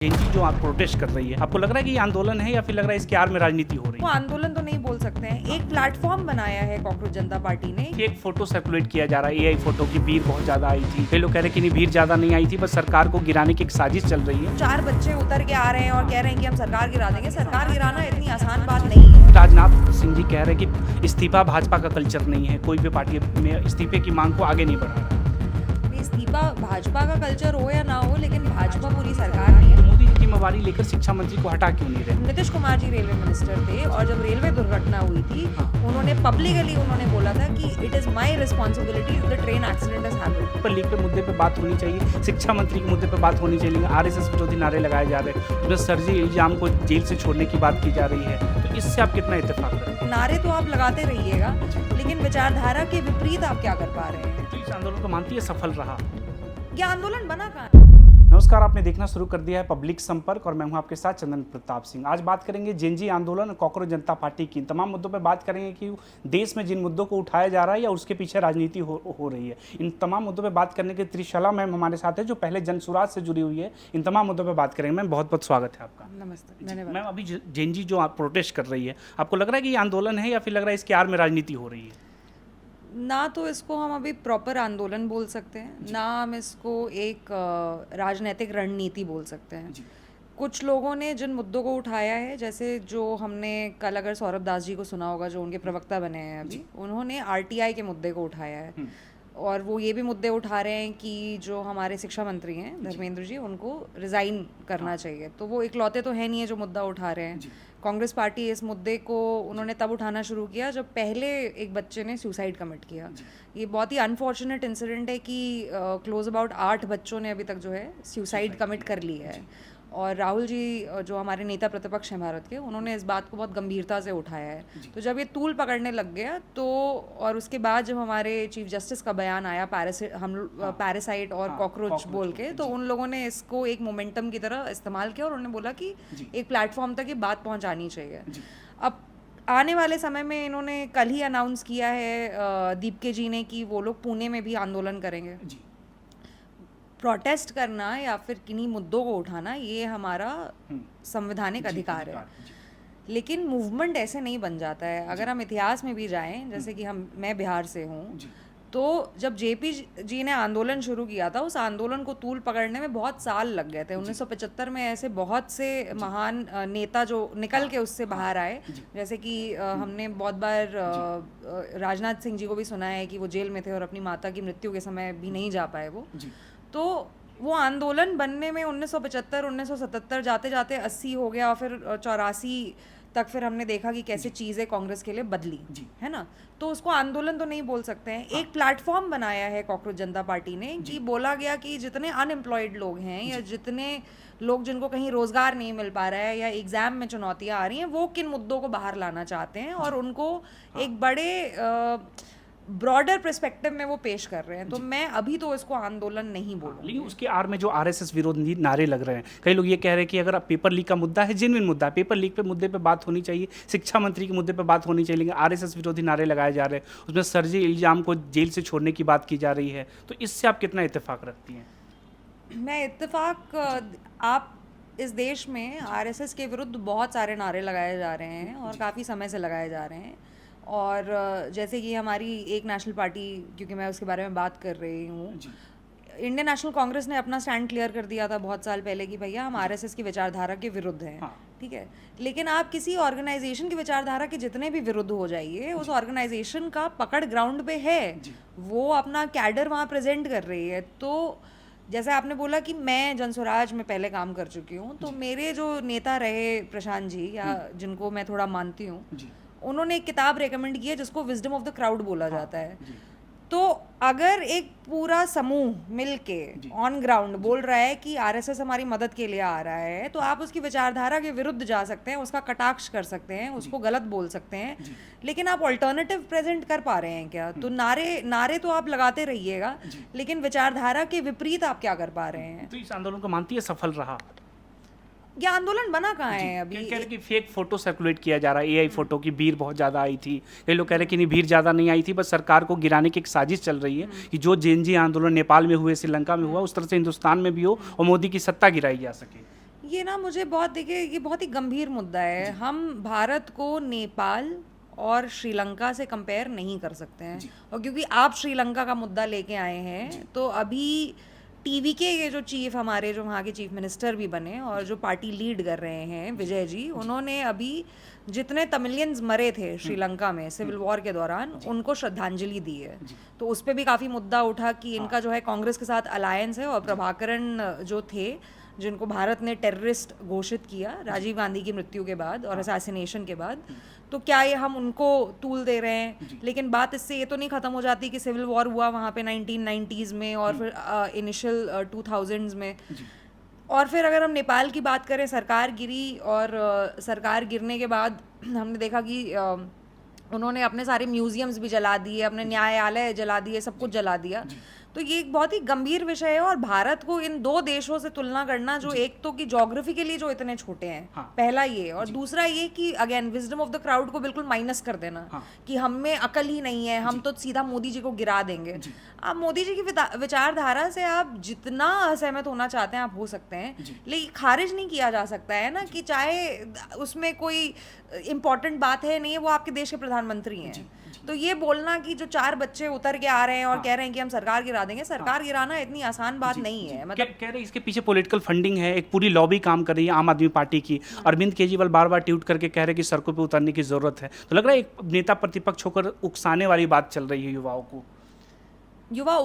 Gen Z जो आप protest कर रही है, आपको लग रहा है कि ये आंदोलन है या फिर लग रहा है इसके आड़ में राजनीति हो रही वो है? आंदोलन तो नहीं बोल सकते हैं, एक प्लेटफॉर्म बनाया है कॉकरोच जनता पार्टी ने। एक फोटो सर्कुलेट किया जा रहा है एआई फोटो की, भीड़ बहुत ज्यादा आई थी। कई लोग कह रहे हैं कि नहीं, भीड़ ज्यादा नहीं आई थी, बस सरकार को गिराने की एक साजिश चल रही है। 4 बच्चे उतर के आ रहे हैं और कह रहे हैं कि हम सरकार गिरा देंगे। सरकार गिराना इतनी आसान बात नहीं है। राजनाथ सिंह जी कह रहे हैं कि इस्तीफा भाजपा का कल्चर नहीं है, कोई भी पार्टी में इस्तीफे की मांग को आगे नहीं बढ़ा रहा। इस्तीफा भाजपा का कल्चर हो या ना हो, लेकिन भाजपा पूरी सरकार नहीं है। मोदी जी जिम्मेवारी लेकर शिक्षा मंत्री को हटा क्यों नहीं रहे? नीतीश कुमार जी रेलवे मिनिस्टर थे और जब रेलवे दुर्घटना हुई थी, उन्होंने पब्लिकली बोला था कि it is my responsibility, the train accident has happened. Paper leak पे मुद्दे पे बात होनी चाहिए, शिक्षा मंत्री के मुद्दे पे बात होनी चाहिए। आरएसएस विरोधी नारे लगाए जा रहे हैं, उसमें फर्जी इल्जाम को जेल से छोड़ने की बात की जा रही है, तो इससे आप कितना इत्तेफाक करते हैं? नारे तो आप लगाते रहिएगा, लेकिन विचारधारा के विपरीत आप क्या कर पा रहे हैं? तो इस आंदोलन को मानती है सफल रहा? ये आंदोलन बना कहाँ है? नमस्कार, आपने देखना शुरू कर दिया है पब्लिक संपर्क और मैं हूं आपके साथ चंदन प्रताप सिंह। आज बात करेंगे जेनजी आंदोलन और कॉकरोच जनता पार्टी की। इन तमाम मुद्दों पर बात करेंगे कि देश में जिन मुद्दों को उठाया जा रहा है या उसके पीछे राजनीति हो रही है। इन तमाम मुद्दों पर बात करने के त्रिशला मैम हमारे साथ है, जो पहले जनसुराज से जुड़ी हुई है। इन तमाम मुद्दों पर बात करेंगे। मैम बहुत बहुत स्वागत है आपका। नमस्ते, धन्यवाद। मैम, अभी जेनजी जो आप प्रोटेस्ट कर रही है, आपको लग रहा है कि ये आंदोलन है या फिर लग रहा है इसके आड़ में राजनीति हो रही है? ना तो इसको हम अभी प्रॉपर आंदोलन बोल सकते हैं, ना हम इसको एक राजनीतिक रणनीति बोल सकते हैं। कुछ लोगों ने जिन मुद्दों को उठाया है, जैसे जो हमने कल, अगर सौरभ दास जी को सुना होगा, जो उनके प्रवक्ता बने हैं अभी, उन्होंने आरटीआई के मुद्दे को उठाया है। और वो ये भी मुद्दे उठा रहे हैं कि जो हमारे शिक्षा मंत्री हैं धर्मेंद्र जी, उनको रिज़ाइन करना चाहिए। तो वो इकलौते तो है नहीं है जो मुद्दा उठा रहे हैं। कांग्रेस पार्टी इस मुद्दे को उन्होंने तब उठाना शुरू किया जब पहले एक बच्चे ने सुसाइड कमिट किया। ये बहुत ही अनफॉर्चुनेट इंसिडेंट है कि क्लोज अबाउट 8 बच्चों ने अभी तक जो है सुसाइड कमिट कर लिया है। और राहुल जी, जो हमारे नेता प्रतिपक्ष हैं भारत के, उन्होंने इस बात को बहुत गंभीरता से उठाया है। तो जब ये तूल पकड़ने लग गया तो, और उसके बाद जब हमारे चीफ जस्टिस का बयान आया पैरासाइट और कॉकरोच बोल के, तो उन लोगों ने इसको एक मोमेंटम की तरह इस्तेमाल किया और उन्होंने बोला कि एक प्लेटफॉर्म तक ये बात पहुंचानी चाहिए। अब आने वाले समय में इन्होंने कल ही अनाउंस किया है दीपके जी ने कि वो लोग पुणे में भी आंदोलन करेंगे। प्रोटेस्ट करना या फिर किन्हीं मुद्दों को उठाना, ये हमारा संवैधानिक अधिकार है। लेकिन मूवमेंट ऐसे नहीं बन जाता है। अगर हम इतिहास में भी जाएं, जैसे कि मैं बिहार से हूँ, तो जब जेपी जी ने आंदोलन शुरू किया था, उस आंदोलन को तूल पकड़ने में बहुत साल लग गए थे। 1975 में ऐसे बहुत से महान नेता जो निकल के उससे बाहर आए, जैसे कि हमने बहुत बार राजनाथ सिंह जी को भी सुना है कि वो जेल में थे और अपनी माता की मृत्यु के समय भी नहीं जा पाए वो। तो वो आंदोलन बनने में 1975, 1977 जाते जाते 80 हो गया और फिर 84 तक फिर हमने देखा कि कैसे चीज़ें कांग्रेस के लिए बदली, है ना। तो उसको आंदोलन तो नहीं बोल सकते हैं। एक प्लेटफॉर्म बनाया है कॉकरोच जनता पार्टी ने कि बोला गया कि जितने अनएम्प्लॉयड लोग हैं या जितने लोग जिनको कहीं रोजगार नहीं मिल पा रहा है या एग्जाम में चुनौतियां आ रही हैं, वो किन मुद्दों को बाहर लाना चाहते हैं और उनको एक बड़े ब्रॉडर पर्सपेक्टिव में वो पेश कर रहे हैं। तो मैं अभी तो इसको आंदोलन नहीं बोलूंगी। लेकिन उसके आड़ में जो आरएसएस विरोधी नारे लग रहे हैं, कई लोग ये कह रहे हैं कि अगर आप पेपर लीक का मुद्दा है, जेन्युइन मुद्दा है, पेपर लीक पे मुद्दे पे बात होनी चाहिए, शिक्षा मंत्री के मुद्दे पे बात होनी चाहिए, लेकिन आरएसएस विरोधी नारे लगाए जा रहे हैं, उसमें फर्जी इल्जाम को जेल से छोड़ने की बात की जा रही है, तो इससे आप कितना इत्तेफाक रखती हैं? मैं इत्तेफाक, आप इस देश में आरएसएस के विरुद्ध बहुत सारे नारे लगाए जा रहे हैं और काफ़ी समय से लगाए जा रहे हैं। और जैसे कि हमारी एक नेशनल पार्टी, क्योंकि मैं उसके बारे में बात कर रही हूँ, इंडियन नेशनल कांग्रेस ने अपना स्टैंड क्लियर कर दिया था बहुत साल पहले कि भैया हम आरएसएस की विचारधारा के विरुद्ध हैं। ठीक है, लेकिन आप किसी ऑर्गेनाइजेशन की विचारधारा के जितने भी विरुद्ध हो जाइए, उस ऑर्गेनाइजेशन का पकड़ ग्राउंड पे है, वो अपना कैडर वहाँ प्रेजेंट कर रही है। तो जैसे आपने बोला कि मैं जनसुराज में पहले काम कर चुकी हूँ, तो मेरे जो नेता रहे प्रशांत जी, या जिनको मैं थोड़ा मानती हूँ, उन्होंने एक किताब रेकमेंड की है जिसको विजडम ऑफ द क्राउड बोला जाता है। तो अगर एक पूरा समूह मिलके ऑन ग्राउंड बोल रहा है कि आरएसएस हमारी मदद के लिए आ रहा है, तो आप उसकी विचारधारा के विरुद्ध जा सकते हैं, उसका कटाक्ष कर सकते हैं, उसको गलत बोल सकते हैं, लेकिन आप ऑल्टरनेटिव प्रेजेंट कर पा रहे हैं क्या? तो नारे तो आप लगाते रहिएगा, लेकिन विचारधारा के विपरीत आप क्या कर पा रहे हैं? तो इस आंदोलन को मानती है सफल रहा? ये आंदोलन बना कहाँ है अभी? कह रहे कि फेक फोटो सर्कुलेट किया जा रहा है एआई फोटो की, भीड़ बहुत ज़्यादा आई थी। कई लोग कह रहे हैं कि नहीं, भीड़ ज़्यादा नहीं आई थी, बस सरकार को गिराने की एक साजिश चल रही है कि जो जेनजी आंदोलन नेपाल में हुए, श्रीलंका में हुआ, उस तरह से हिंदुस्तान में भी हो और मोदी की सत्ता गिराई जा सके। ये ना मुझे बहुत, देखिए ये बहुत ही गंभीर मुद्दा है। हम भारत को नेपाल और श्रीलंका से कंपेयर नहीं कर सकते हैं, और क्योंकि आप श्रीलंका का मुद्दा लेके आए हैं तो अभी टीवी के ये जो चीफ, हमारे जो वहाँ के चीफ मिनिस्टर भी बने और जो पार्टी लीड कर रहे हैं विजय जी, उन्होंने अभी जितने तमिलियंस मरे थे श्रीलंका में सिविल वॉर के दौरान उनको श्रद्धांजलि दी है। तो उस पर भी काफ़ी मुद्दा उठा कि इनका जो है कांग्रेस के साथ अलायंस है, और प्रभाकरन जो थे जिनको भारत ने टेररिस्ट घोषित किया राजीव गांधी की मृत्यु के बाद और असैसिनेशन के बाद, तो क्या ये हम उनको तूल दे रहे हैं? लेकिन बात इससे ये तो नहीं ख़त्म हो जाती कि सिविल वॉर हुआ वहाँ पे 1990s में और फिर इनिशियल 2000s में, और फिर अगर हम नेपाल की बात करें, सरकार गिरी, और सरकार गिरने के बाद हमने देखा कि उन्होंने अपने सारे म्यूजियम्स भी जला दिए, अपने न्यायालय जला दिए, सब कुछ जला दिया। तो ये एक बहुत ही गंभीर विषय है, और भारत को इन दो देशों से तुलना करना, जो एक तो कि ज्योग्राफिकली जो इतने छोटे हैं, पहला ये, और दूसरा ये कि again wisdom of the crowd को बिल्कुल माइनस कर देना कि हम में अकल ही नहीं है, हम तो सीधा मोदी जी को गिरा देंगे। आप मोदी जी की विचारधारा से आप जितना असहमत होना चाहते हैं आप हो सकते हैं, लेकिन खारिज नहीं किया जा सकता है ना, कि चाहे उसमें कोई इम्पोर्टेंट बात है नहीं है, वो आपके देश के प्रधानमंत्री हैं। तो ये बोलना कि जो 4 बच्चे उतर के आ रहे हैं और कह रहे हैं कि हम सरकार गिरा देंगे, सरकार गिराना इतनी आसान बात नहीं है। मतलब कह रहे इसके पीछे पॉलिटिकल फंडिंग है, एक पूरी लॉबी काम कर रही है आम आदमी पार्टी की। अरविंद केजरीवाल बार बार ट्वीट करके कह रहे हैं कि सड़कों पे उतरने की जरूरत है। तो लग रहा है एक नेता प्रतिपक्ष होकर उकसाने वाली बात चल रही है युवाओं को। युवा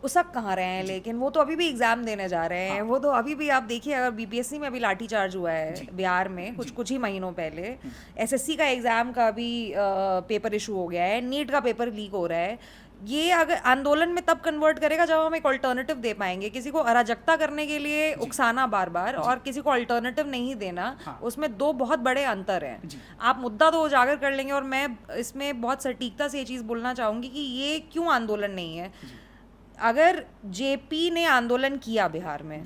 उसक कहाँ रहे हैं, लेकिन वो तो अभी भी एग्जाम देने जा रहे हैं। वो तो अभी भी, आप देखिए, अगर बीपीएससी में अभी लाठीचार्ज हुआ है बिहार में कुछ ही महीनों पहले, एसएससी का एग्जाम का भी पेपर इशू हो गया है, नीट का पेपर लीक हो रहा है। ये अगर आंदोलन में तब कन्वर्ट करेगा जब हम एक ऑल्टरनेटिव दे पाएंगे। किसी को अराजकता करने के लिए उकसाना बार बार और किसी को ऑल्टरनेटिव नहीं देना, उसमें 2 बहुत बड़े अंतर हैं। आप मुद्दा तो उजागर कर लेंगे, और मैं इसमें बहुत सटीकता से ये चीज़ बोलना चाहूँगी कि ये क्यों आंदोलन नहीं है। अगर जेपी ने आंदोलन किया बिहार में,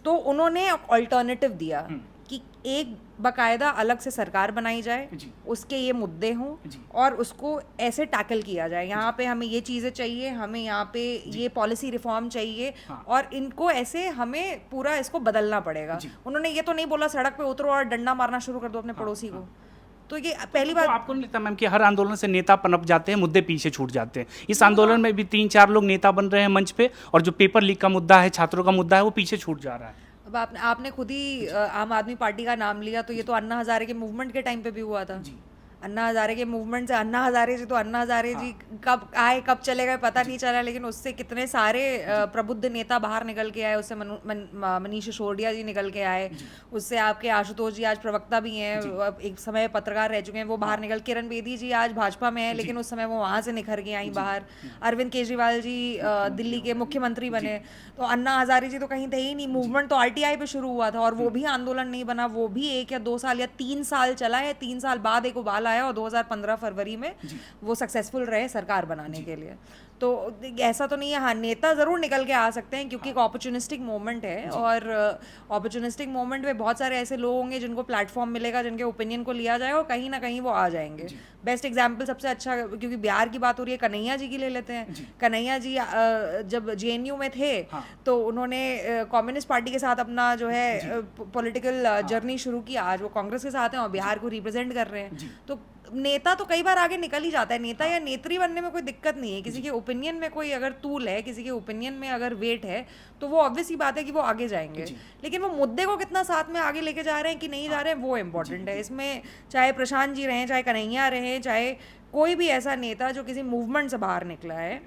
तो उन्होंने ऑल्टरनेटिव दिया कि एक बाकायदा अलग से सरकार बनाई जाए, उसके ये मुद्दे हों और उसको ऐसे टैकल किया जाए। यहाँ पे हमें ये चीज़ें चाहिए, हमें यहाँ पे ये पॉलिसी रिफॉर्म चाहिए, और इनको ऐसे हमें पूरा इसको बदलना पड़ेगा। उन्होंने ये तो नहीं बोला सड़क पे उतरो और डंडा मारना शुरू कर दो अपने पड़ोसी को। तो ये पहली बात। आपको नहीं लगता मैम कि हर आंदोलन से नेता पनप जाते हैं, मुद्दे पीछे छूट जाते हैं? इस आंदोलन में भी 3-4 लोग नेता बन रहे हैं मंच पे, और जो पेपर लीक का मुद्दा है, छात्रों का मुद्दा है, वो पीछे छूट जा रहा है। अब आपने खुद ही आम आदमी पार्टी का नाम लिया, तो ये तो अन्ना हजारे के मूवमेंट के टाइम पे भी हुआ था। अन्ना हजारे के मूवमेंट से अन्ना हजारे जी, तो अन्ना हजारे जी कब आए कब चले गए पता नहीं चला, लेकिन उससे कितने सारे प्रबुद्ध नेता बाहर निकल के आए। उससे मनीष सिसोदिया जी निकल के आए, उससे आपके आशुतोष जी आज प्रवक्ता भी हैं, एक समय पत्रकार रह चुके हैं, वो बाहर निकल। किरण बेदी जी आज भाजपा में है, लेकिन उस समय वो वहाँ से निखर के आई बाहर। अरविंद केजरीवाल जी दिल्ली के मुख्यमंत्री बने, तो अन्ना हजारे जी तो कहीं थे ही नहीं। मूवमेंट तो आरटीआई पे शुरू हुआ था, और वो भी आंदोलन नहीं बना, वो भी 1 या 2 साल या 3 साल चला है। 3 साल बाद एक उबाल आया, और 2015 फरवरी में वो सक्सेसफुल रहे सरकार बनाने के लिए। तो ऐसा तो नहीं है। हाँ, नेता ज़रूर निकल के आ सकते हैं, क्योंकि एक अपॉर्चुनिस्टिक मोमेंट है, और अपॉर्चुनिस्टिक मोमेंट में बहुत सारे ऐसे लोग होंगे जिनको प्लेटफॉर्म मिलेगा, जिनके ओपिनियन को लिया जाएगा, और कहीं ना कहीं वो आ जाएंगे। बेस्ट एग्जाम्पल सबसे अच्छा, क्योंकि बिहार की बात हो रही है, कन्हैया जी की ले लेते हैं। कन्हैया जी जब जेएनयू में थे, तो उन्होंने कम्युनिस्ट पार्टी के साथ अपना जो है पॉलिटिकल जर्नी शुरू की। आज वो कांग्रेस के साथ हैं और बिहार को रिप्रेजेंट कर रहे हैं। तो नेता तो कई बार आगे निकल ही जाता है। नेता या नेत्री बनने में कोई दिक्कत नहीं है। किसी के ओपिनियन में कोई अगर तूल है, किसी के ओपिनियन में अगर वेट है, तो वो ऑब्वियस ही बात है कि वो आगे जाएंगे। लेकिन वो मुद्दे को कितना साथ में आगे लेके जा रहे हैं कि नहीं जा रहे हैं, वो इम्पोर्टेंट है। इसमें चाहे प्रशांत जी रहें, चाहे कन्हैया रहें, चाहे कोई भी ऐसा नेता जो किसी मूवमेंट से बाहर निकला है,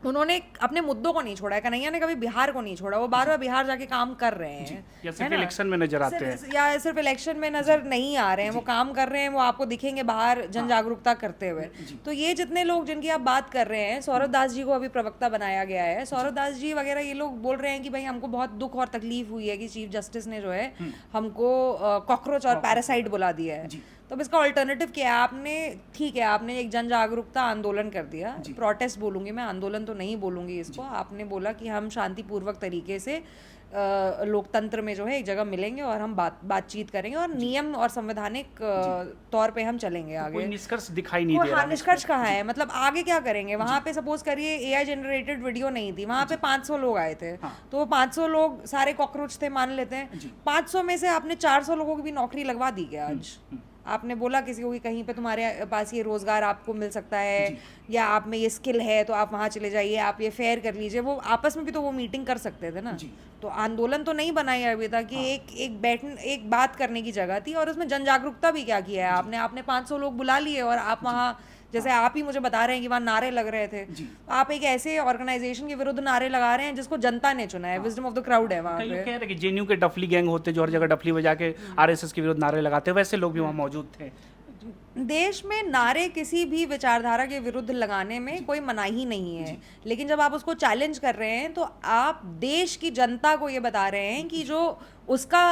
उन्होंने अपने मुद्दों को नहीं छोड़ा है। कन्हैया ने कभी बिहार को नहीं छोड़ा, वो बार बार बिहार जाके काम कर रहे हैं, या सिर्फ इलेक्शन में नजर आते हैं, या सिर्फ इलेक्शन में नजर नहीं आ रहे हैं, वो काम कर रहे हैं, वो आपको दिखेंगे बाहर जन जागरूकता करते हुए। तो ये जितने लोग जिनकी आप बात कर रहे हैं, सौरभ दास जी को अभी प्रवक्ता बनाया गया है, सौरभ दास जी वगैरह, ये लोग बोल रहे हैं कि भाई हमको बहुत दुख और तकलीफ हुई है कि चीफ जस्टिस ने जो है हमको कॉकरोच और पैरासाइट बुला दिया है। तो अब इसका ऑल्टरनेटिव क्या है? आपने, ठीक है, आपने एक जन जागरूकता आंदोलन कर दिया, प्रोटेस्ट बोलूंगी मैं, आंदोलन तो नहीं बोलूंगी इसको। आपने बोला कि हम शांतिपूर्वक तरीके से लोकतंत्र में जो है एक जगह मिलेंगे और हम बातचीत करेंगे और नियम और संवैधानिक तौर पे हम चलेंगे आगे। कोई निष्कर्ष दिखाई नहीं दे रहा हाँ, निष्कर्ष कहाँ है, मतलब आगे क्या करेंगे? वहाँ पे सपोज करिए AI जनरेटेड वीडियो नहीं थी, वहाँ पे 500 लोग आए थे, तो वो 500 लोग सारे कॉकरोच थे मान लेते हैं, 500 में से आपने 400 लोगों की भी नौकरी लगवा दी क्या आज? आपने बोला किसी को कि कहीं पे तुम्हारे पास ये रोजगार आपको मिल सकता है या आप में ये स्किल है तो आप वहाँ चले जाइए, आप ये फेयर कर लीजिए, वो आपस में भी तो वो मीटिंग कर सकते थे ना। तो आंदोलन तो नहीं बनाई अभी तक कि एक बात करने की जगह थी, और उसमें जन जागरूकता भी क्या किया है आपने 500 लोग बुला लिए और आप वहाँ, जैसे आप ही मुझे बता रहे हैं कि वहाँ नारे लग रहे थे, आप एक ऐसे ऑर्गेनाइजेशन के विरुद्ध नारे लगा रहे हैं जिसको जनता ने चुना है, विजडम ऑफ द क्राउड है वहाँ कई लोग पे। कह रहे हैं कि जेएनयू के डफली गैंग होते जो हर जगह डफली बजा के आरएसएस के विरुद्ध नारे लगाते, वैसे लोग भी वहाँ मौजूद थे। देश में नारे किसी भी विचारधारा के विरुद्ध लगाने में कोई मनाही नहीं है, लेकिन जब आप उसको चैलेंज कर रहे हैं तो आप देश की जनता को ये बता रहे हैं कि जो उसका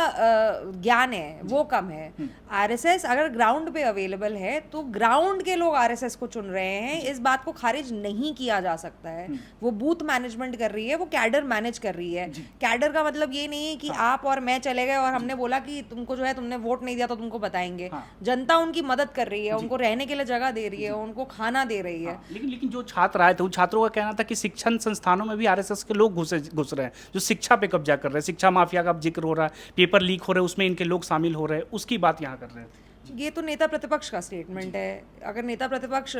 ज्ञान है वो कम है। आरएसएस अगर ग्राउंड पे अवेलेबल है तो ग्राउंड के लोग आरएसएस को चुन रहे हैं, इस बात को खारिज नहीं किया जा सकता है। वो बूथ मैनेजमेंट कर रही है, वो कैडर मैनेज कर रही है। कैडर का मतलब ये नहीं है कि आप और मैं चले गए और हमने बोला कि तुमको जो है तुमने वोट नहीं दिया तो तुमको बताएंगे। जनता उनकी मदद कर रही है, उनको रहने के लिए जगह दे रही है, उनको खाना दे रही है। लेकिन जो छात्र आए थे उन छात्रों का कहना था कि शिक्षण संस्थानों में भी आरएसएस के लोग घुस रहे हैं, जो शिक्षा पे कब्जा कर रहे हैं, शिक्षा माफिया का जिक्र हो रहा है, पेपर लीक हो रहे हैं, उसमें इनके लोग शामिल हो रहे हैं, उसकी बात यहाँ कर रहे हैं। ये तो नेता प्रतिपक्ष का स्टेटमेंट है। अगर नेता प्रतिपक्ष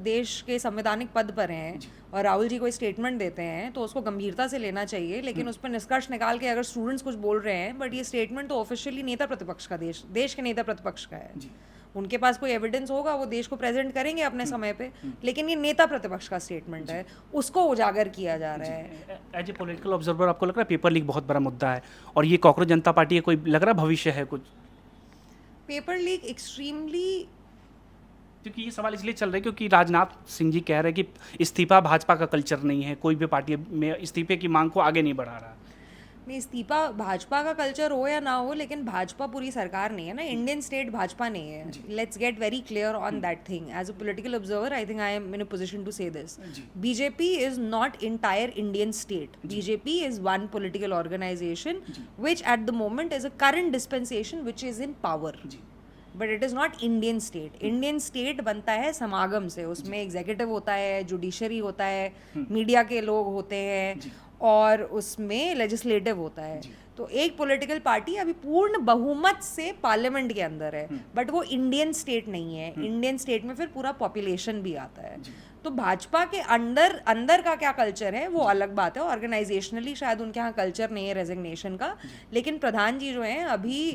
देश के संवैधानिक पद पर हैं और राहुल जी कोई स्टेटमेंट देते हैं तो उसको गंभीरता से लेना चाहिए, लेकिन उस पर निष्कर्ष निकाल के अगर स्टूडेंट्स कुछ बोल रहे हैं, बट ये स्टेटमेंट तो ऑफिशियली नेता प्रतिपक्ष का, देश के नेता प्रतिपक्ष का है। उनके पास कोई एविडेंस होगा वो देश को प्रेजेंट करेंगे अपने समय पे, लेकिन ये नेता प्रतिपक्ष का स्टेटमेंट है, उसको उजागर किया जा रहा है। एज ए पॉलिटिकल ऑब्जर्वर आपको लग रहा है पेपर लीक बहुत बड़ा मुद्दा है और ये कांग्रेस जनता पार्टी का कोई लग रहा भविष्य है कुछ? पेपर लीक एक्सट्रीमली, क्योंकि ये सवाल इसलिए चल रहा है क्योंकि राजनाथ सिंह जी कह रहे हैं कि इस्तीफा भाजपा का कल्चर नहीं है, कोई भी पार्टी में इस्तीफे की मांग को आगे नहीं बढ़ा रहा। नहीं, इस्तीफा भाजपा का कल्चर हो या ना हो, लेकिन भाजपा पूरी सरकार नहीं है ना, इंडियन स्टेट भाजपा नहीं है। Let's get very clear on that thing. As a political observer I think I am in a position to say this. BJP is not entire Indian state. BJP is one political organisation which at the moment is a current dispensation which is in power, but it is not Indian state. Indian state बनता है समागम से, उसमें executive होता है, judiciary होता है, media के लोग होते हैं और उसमें लेजिस्लेटिव होता है। तो एक पॉलिटिकल पार्टी अभी पूर्ण बहुमत से पार्लियामेंट के अंदर है, बट वो इंडियन स्टेट नहीं है। इंडियन स्टेट में फिर पूरा पॉपुलेशन भी आता है। तो भाजपा के अंदर का क्या कल्चर है वो अलग बात है। ऑर्गेनाइजेशनली शायद उनके यहाँ कल्चर नहीं है रेजिग्नेशन का, लेकिन प्रधान जी जो हैं अभी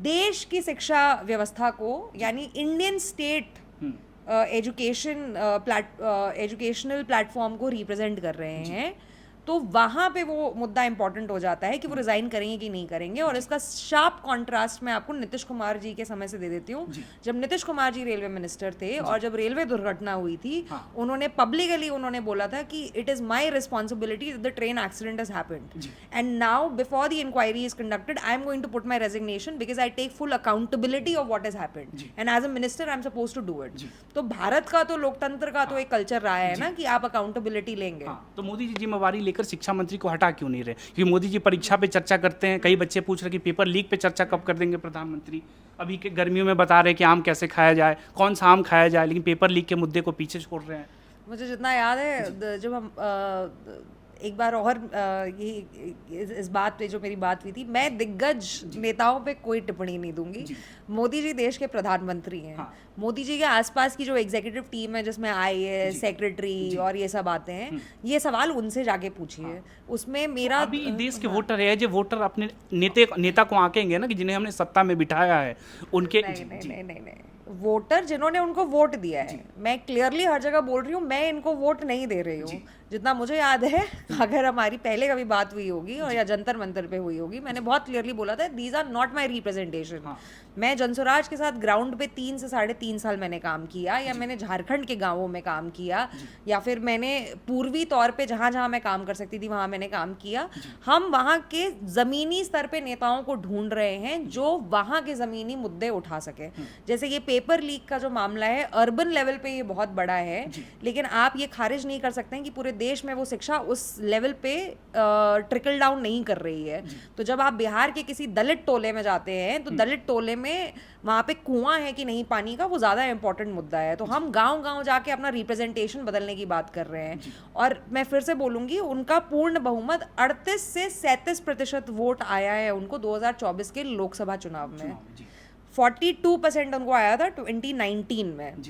देश की शिक्षा व्यवस्था को, यानी इंडियन स्टेट एजुकेशनल प्लेटफॉर्म को रिप्रेजेंट कर रहे हैं। तो वहाँ पे वो मुद्दा इंपॉर्टेंट हो जाता है कि वो रिजाइन करेंगे कि नहीं करेंगे। और इसका शार्प कॉन्ट्रास्ट मैं आपको नीतीश कुमार जी के समय से दे देती हूँ। जब नीतीश कुमार जी रेलवे मिनिस्टर थे और जब रेलवे दुर्घटना हुई थी, उन्होंने पब्लिकली उन्होंने बोला था कि it is my responsibility the train accident has happened and now before the inquiry is conducted I am going to put my resignation because I take full accountability of what has happened and as a minister I am suppose to do it. तो भारत का तो लोकतंत्र का तो एक culture रहा है ना कि आप अकाउंटेबिलिटी लेंगे। तो मोदी जी जिम्मेवारी शिक्षा मंत्री को हटा क्यों नहीं रहे? क्योंकि मोदी जी परीक्षा पे चर्चा करते हैं, कई बच्चे पूछ रहे कि पेपर लीक पे चर्चा कब कर देंगे प्रधानमंत्री। अभी के गर्मियों में बता रहे कि आम कैसे खाया जाए, कौन सा आम खाया जाए, लेकिन पेपर लीक के मुद्दे को पीछे छोड़ रहे हैं। मुझे जितना याद है जब हम एक बार और इस बात पे जो मेरी बात हुई थी, मैं दिग्गज नेताओं पे कोई टिप्पणी नहीं दूंगी। मोदी जी देश के प्रधानमंत्री हैं। मोदी जी के आसपास की जो एग्जीक्यूटिव टीम है जिसमें IAS सेक्रेटरी और ये सब आते हैं, ये सवाल उनसे जाके पूछिए। उसमें मेरा अभी देश के वोटर है, जो वोटर अपने नेता को आंकेंगे ना कि जिन्हें हमने सत्ता में बिठाया है उनके। नहीं, वोटर जिन्होंने उनको वोट दिया है, मैं क्लियरली हर जगह बोल रही हूँ, मैं इनको वोट नहीं दे रही हूँ। जितना मुझे याद है, अगर हमारी पहले कभी बात हुई होगी और या जंतर मंतर पे हुई होगी, मैंने बहुत क्लियरली बोला था these are not my representation. मैं जनसुराज के साथ ग्राउंड पे 3 से 3.5 साल मैंने काम किया, या मैंने झारखंड के गांवों में काम किया, या फिर मैंने पूर्वी तौर पे जहाँ जहाँ मैं काम कर सकती थी वहाँ मैंने काम किया। हम वहाँ के ज़मीनी स्तर पे नेताओं को ढूंढ रहे हैं जो वहाँ के ज़मीनी मुद्दे उठा सके। जैसे ये पेपर लीक का जो मामला है, अर्बन लेवल पे ये बहुत बड़ा है, लेकिन आप ये खारिज नहीं कर सकते हैं कि पूरे देश में वो शिक्षा उस लेवल पे ट्रिकल डाउन नहीं कर रही है। तो जब आप बिहार के किसी दलित टोले में जाते हैं तो दलित टोले में वहाँ पे कुआं है कि नहीं पानी का, वो ज़्यादा इंपॉर्टेंट मुद्दा है। तो हम गांव-गांव जाके अपना रिप्रेजेंटेशन बदलने की बात कर रहे हैं। और मैं फिर से बोलूँगी, उनका पूर्ण बहुमत 38 से 37% वोट आया है उनको 2024 के लोकसभा चुनाव में। 42% उनको आया था 2019 में,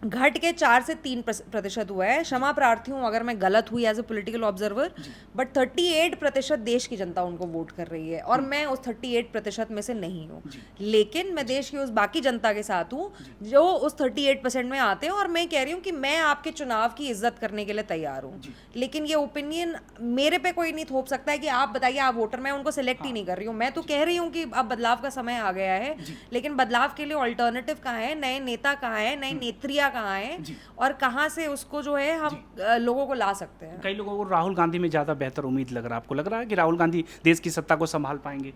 घट के 4 से 3% हुआ है। क्षमा प्रार्थी हूँ अगर मैं गलत हुई as a political observer, but 38% देश की जनता उनको वोट कर रही है और मैं उस 38% में से नहीं हूँ। लेकिन मैं देश की उस बाकी जनता के साथ हूँ जो उस 38% में आते हैं, और मैं कह रही हूँ कि मैं आपके चुनाव की इज्जत करने के लिए तैयार हूँ। लेकिन ये ओपिनियन मेरे पे कोई नहीं थोप सकता है कि आप बताइए आप वोटर, मैं उनको सिलेक्ट ही नहीं कर रही हूँ। मैं तो कह रही हूँ कि अब बदलाव का समय आ गया है, लेकिन बदलाव के लिए ऑल्टरनेटिव कहाँ है, नए नेता कहाँ है, नई नेत्रियाँ कहाँ है, और कहाँ से उसको जो है हम लोगों को ला सकते हैं। कई लोगों को राहुल गांधी में ज़्यादा बेहतर उम्मीद लग रहा है, आपको लग रहा है कि राहुल गांधी देश की सत्ता को संभाल पाएंगे?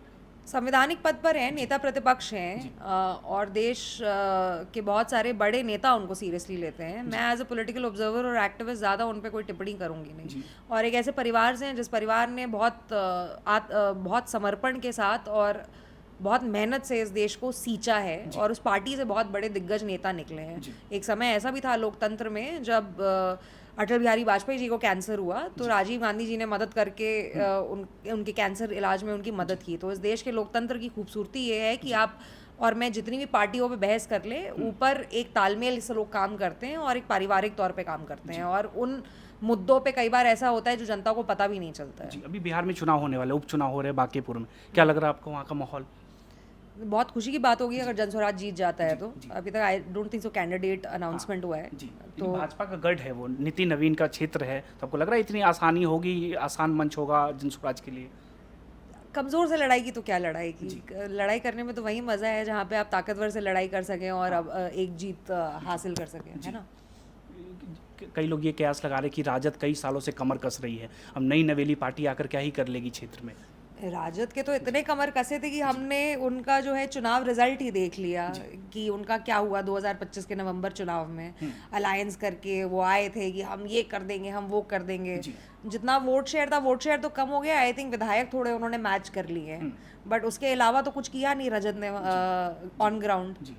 संवैधानिक पद पर हैं, नेता प्रतिपक्ष हैं, और देश के बहुत सारे बड़े नेता उनको सीरियसली लेते हैं। मैं एज ए पॉलिटिकल ऑब्जर्वर और एक्टिविस्ट ज़्यादा उन पर कोई टिप्पणी करूंगी नहीं। और एक ऐसे परिवार से हैं जिस परिवार ने बहुत समर्पण के साथ और बहुत मेहनत से इस देश को सींचा है, और उस पार्टी से बहुत बड़े दिग्गज नेता निकले हैं। एक समय ऐसा भी था लोकतंत्र में जब अटल बिहारी वाजपेयी जी को कैंसर हुआ तो राजीव गांधी जी ने मदद करके उनके कैंसर इलाज में उनकी मदद की। तो इस देश के लोकतंत्र की खूबसूरती ये है कि आप और मैं जितनी भी पार्टियों पे बहस कर ले, ऊपर एक तालमेल से लोग काम करते हैं और एक पारिवारिक तौर पे काम करते हैं, और उन मुद्दों पे कई बार ऐसा होता है जो जनता को पता भी नहीं चलता है। अभी बिहार में चुनाव होने वाले, उपचुनाव हो रहे हैं बांकीपुर में, क्या लग रहा है आपको वहाँ का माहौल? बहुत खुशी की बात होगी अगर जनस्वराज जीत जाता है तो। अभी तक I don't think so candidate announcement हुआ है। तो भाजपा का गढ़ है वो, नीति नवीन का क्षेत्र है, तो आपको लग रहा है इतनी आसानी होगी, आसान मंच होगा जनस्वराज के लिए? कमज़ोर से लड़ाई की तो क्या लड़ाई की, लड़ाई करने में तो वही मज़ा है जहाँ पे आप ताकतवर से लड़ाई कर सकें और अब एक जीत हासिल कर सकें, है ना। कई लोग ये कयास लगा रहे कि राजद कई सालों से कमर कस रही है, अब नई नवेली पार्टी आकर क्या ही कर लेगी क्षेत्र में? राजद के तो इतने कमर कसे थे कि हमने उनका जो है चुनाव रिजल्ट ही देख लिया कि उनका क्या हुआ 2025 के नवंबर चुनाव में। अलायंस करके वो आए थे कि हम ये कर देंगे, हम वो कर देंगे। जितना वोट शेयर था, वोट शेयर तो कम हो गया। आई थिंक विधायक थोड़े उन्होंने मैच कर लिए हैं, बट उसके अलावा तो कुछ किया नहीं रजत ने ऑन ग्राउंड।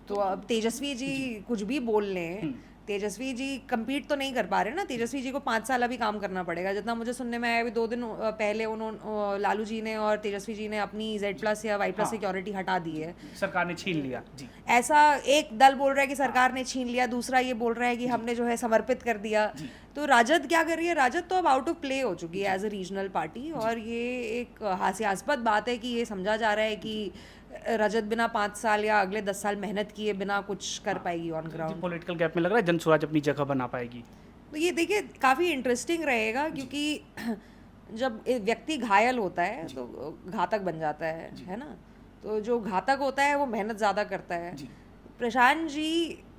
तो अब तेजस्वी जी कुछ भी बोल लें, तेजस्वी जी compete तो नहीं कर पा रहे ना। तेजस्वी जी को 5 साल अभी काम करना पड़ेगा। जितना मुझे सुनने में आया, अभी 2 दिन पहले उन्होंने लालू जी ने और तेजस्वी जी ने अपनी Z+ या Y+ सिक्योरिटी हटा दी है। सरकार ने छीन लिया जी। ऐसा एक दल बोल रहा है कि सरकार ने छीन लिया, दूसरा ये बोल रहा है कि हमने जो है समर्पित कर दिया। तो राजद क्या कर रही है? राजद तो अब आउट ऑफ प्ले हो चुकी है एज ए रीजनल पार्टी, और ये एक हास्यास्पद बात है कि ये समझा जा रहा है कि रजत बिना 5 साल या अगले 10 साल मेहनत किए बिना कुछ कर पाएगी ऑन ग्राउंड। पॉलिटिकल गैप में लग रहा है जनस्वराज अपनी जगह बना पाएगी। तो ये देखिए काफ़ी इंटरेस्टिंग रहेगा, क्योंकि जब एक व्यक्ति घायल होता है तो घातक बन जाता है ना। तो जो घातक होता है वो मेहनत ज़्यादा करता है। प्रशांत जी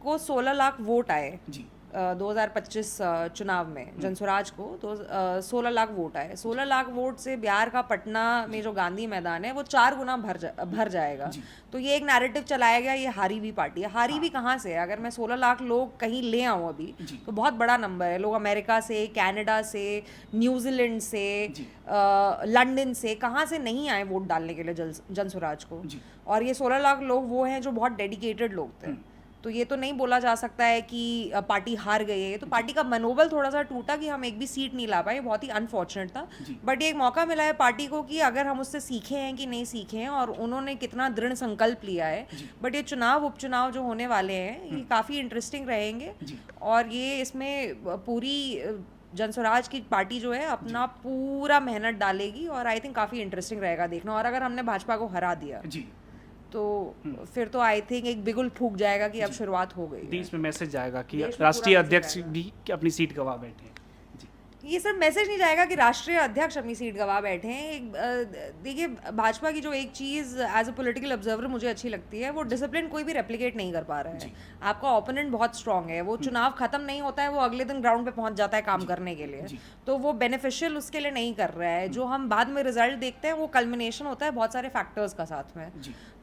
को 16 लाख वोट आए 2025 चुनाव में, जनस्वराज को तो 16 लाख वोट आए। 16 लाख वोट से बिहार का पटना में जो गांधी मैदान है वो 4 गुना भर जाएगा। तो ये एक नैरेटिव चलाया गया, ये हारी हुई पार्टी है। हारी भी कहाँ से है? अगर मैं 16 लाख लोग कहीं ले आऊँ अभी तो बहुत बड़ा नंबर है। लोग अमेरिका से, कनाडा से, न्यूजीलैंड से, लंदन से, कहाँ से नहीं आए वोट डालने के लिए जनस्वराज को। और ये 16 लाख लोग वो हैं जो बहुत डेडिकेटेड लोग थे। तो ये तो नहीं बोला जा सकता है कि पार्टी हार गई है। तो पार्टी का मनोबल थोड़ा सा टूटा कि हम एक भी सीट नहीं ला पाए, बहुत ही अनफॉर्चुनेट था। बट ये एक मौका मिला है पार्टी को कि अगर हम उससे सीखे हैं कि नहीं सीखे हैं, और उन्होंने कितना दृढ़ संकल्प लिया है। बट ये चुनाव उपचुनाव जो होने वाले हैं ये काफ़ी इंटरेस्टिंग रहेंगे, और ये इसमें पूरी जनस्वराज की पार्टी जो है अपना पूरा मेहनत डालेगी, और आई थिंक काफ़ी इंटरेस्टिंग रहेगा देखना। और अगर हमने भाजपा को हरा दिया तो फिर तो आई थिंक एक बिगुल फूक जाएगा कि अब शुरुआत हो गई। देश में मैसेज जाएगा कि राष्ट्रीय अध्यक्ष भी अपनी सीट गंवा बैठे हैं। ये सर मैसेज नहीं जाएगा कि राष्ट्रीय अध्यक्ष अपनी सीट गवा बैठे हैं। देखिए, भाजपा की जो एक चीज़ एज अ पॉलिटिकल ऑब्जर्वर मुझे अच्छी लगती है, वो डिसिप्लिन कोई भी रेप्लिकेट नहीं कर पा रहा है। आपका ओपोनेंट बहुत स्ट्रांग है, वो चुनाव खत्म नहीं होता है, वो अगले दिन ग्राउंड पे पहुंच जाता है काम करने के लिए, तो वो बेनिफिशियल उसके लिए नहीं कर रहा है। जो हम बाद में रिजल्ट देखते हैं वो कल्मिनेशन होता है बहुत सारे फैक्टर्स का साथ में।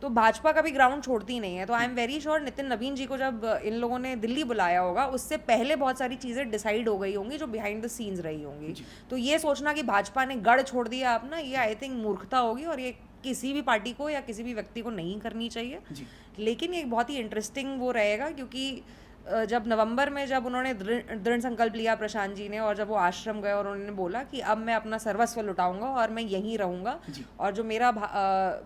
तो भाजपा का भी ग्राउंड छोड़ती नहीं है। तो I am very sure Nitin Naveen ji को जब इन लोगों ने दिल्ली बुलाया होगा, उससे पहले बहुत सारी चीज़ें डिसाइड हो गई होंगी जो बिहाइंड द सीन्स रही होंगी। तो ये सोचना कि भाजपा ने गढ़ छोड़ दिया अपना, ये आई थिंक मूर्खता होगी, और ये किसी भी पार्टी को या किसी भी व्यक्ति को नहीं करनी चाहिए। लेकिन ये बहुत ही इंटरेस्टिंग वो रहेगा, क्योंकि जब नवंबर में जब उन्होंने दृढ़ संकल्प लिया प्रशांत जी ने, और जब वो आश्रम गए और उन्होंने बोला कि अब मैं अपना सर्वस्व लुटाऊंगा और मैं यहीं रहूंगा, और जो मेरा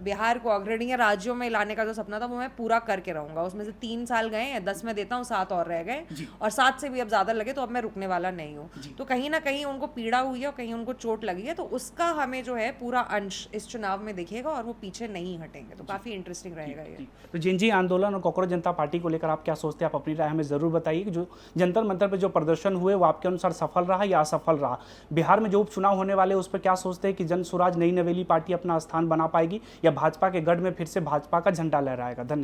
बिहार को अग्रणीय राज्यों में लाने का जो सपना था वो मैं पूरा करके रहूंगा। उसमें से 3 साल गए हैं, 10 में देता हूँ, 7 और रह गए, और 7 से भी अब ज़्यादा लगे तो अब मैं रुकने वाला नहीं हूँ। तो कहीं ना कहीं उनको पीड़ा हुई है और कहीं उनको चोट लगी है, तो उसका हमें जो है पूरा अंश इस चुनाव में दिखेगा और वो पीछे नहीं हटेंगे। तो काफ़ी इंटरेस्टिंग रहेगा ये। तो जेनजी आंदोलन और कॉकरोच जनता पार्टी को लेकर आप क्या सोचते हैं? आप अपनी राय हमें जरूर बताइए कि जो जंतर मंतर पे जो प्रदर्शन हुए वो आपके अनुसार सफल रहा या असफल रहा? बिहार में जो उपचुनाव होने वाले उस पर क्या सोचते हैं कि जन स्वराज नई नवेली पार्टी अपना स्थान बना पाएगी या भाजपा के गढ़ में फिर से भाजपा का झंडा लहराएगा? धन्यवाद।